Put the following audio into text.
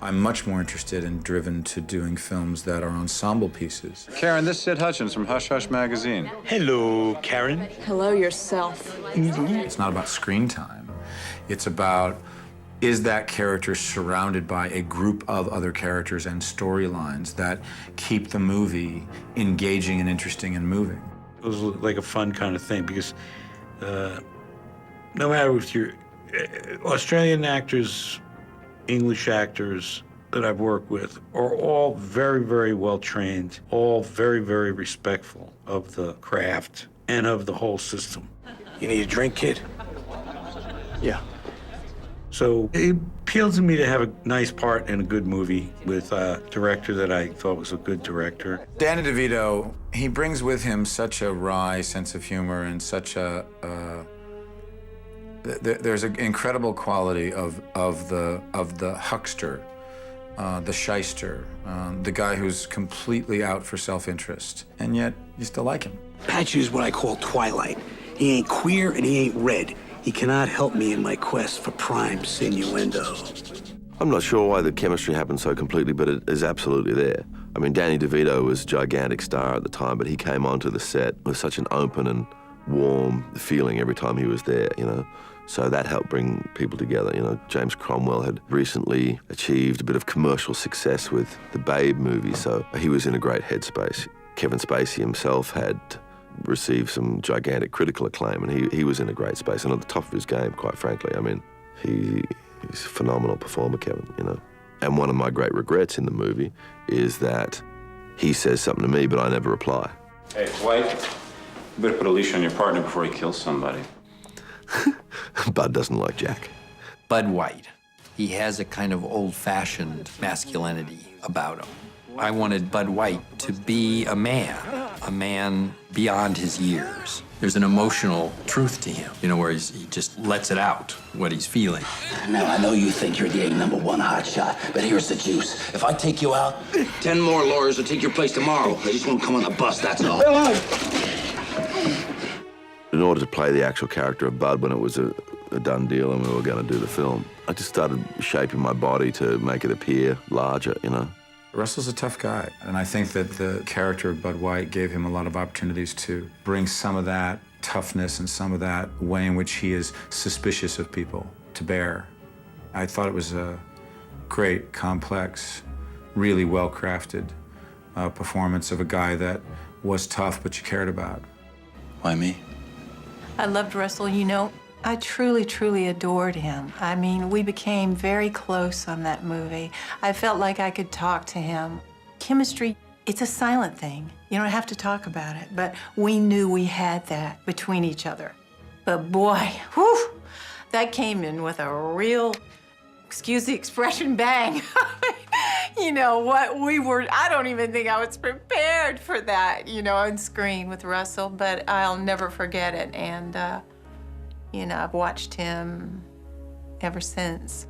I'm much more interested and driven to doing films that are ensemble pieces. Karen, this is Sid Hutchins from Hush Hush Magazine. Hello, Karen. Hello yourself. It's not about screen time. It's about, is that character surrounded by a group of other characters and storylines that keep the movie engaging and interesting and moving? It was like a fun kind of thing because no matter if you're Australian actors, English actors that I've worked with are all very, very well trained, all very, very respectful of the craft and of the whole system. You need a drink, kid? Yeah. So it appealed to me to have a nice part in a good movie with a director that I thought was a good director. Danny DeVito, he brings with him such a wry sense of humor and such a there's an incredible quality of the huckster, the shyster, the guy who's completely out for self-interest, and yet you still like him. Patchy is what I call Twilight. He ain't queer and he ain't red. He cannot help me in my quest for prime sinuendo. I'm not sure why the chemistry happened so completely, but it is absolutely there. I mean, Danny DeVito was a gigantic star at the time, but he came onto the set with such an open and warm feeling every time he was there, you know. So that helped bring people together. You know, James Cromwell had recently achieved a bit of commercial success with the Babe movie, so he was in a great headspace. Kevin Spacey himself had received some gigantic critical acclaim, and he was in a great space and at the top of his game, quite frankly. I mean, he's a phenomenal performer, Kevin, you know. And one of my great regrets in the movie is that he says something to me, but I never reply. Hey, White, you better put a leash on your partner before he kills somebody. Bud doesn't like Jack. Bud White. He has a kind of old-fashioned masculinity about him. I wanted Bud White to be a man beyond his years. There's an emotional truth to him, you know, where he just lets it out, what he's feeling. Now, I know you think you're the #1 hotshot, but here's the juice. If I take you out, 10 more lawyers will take your place tomorrow. They just won't come on the bus, that's all. In order to play the actual character of Bud when it was a done deal and we were going to do the film, I just started shaping my body to make it appear larger, you know. Russell's a tough guy, and I think that the character of Bud White gave him a lot of opportunities to bring some of that toughness and some of that way in which he is suspicious of people to bear. I thought it was a great, complex, really well-crafted performance of a guy that was tough but you cared about. Why me? I loved Russell, you know. I truly, truly adored him. I mean, we became very close on that movie. I felt like I could talk to him. Chemistry, it's a silent thing. You don't have to talk about it, but we knew we had that between each other. But boy, whew, that came in with a real, excuse the expression, bang. You know, I don't even think I was prepared for that, you know, on screen with Russell, but I'll never forget it. And, you know, I've watched him ever since.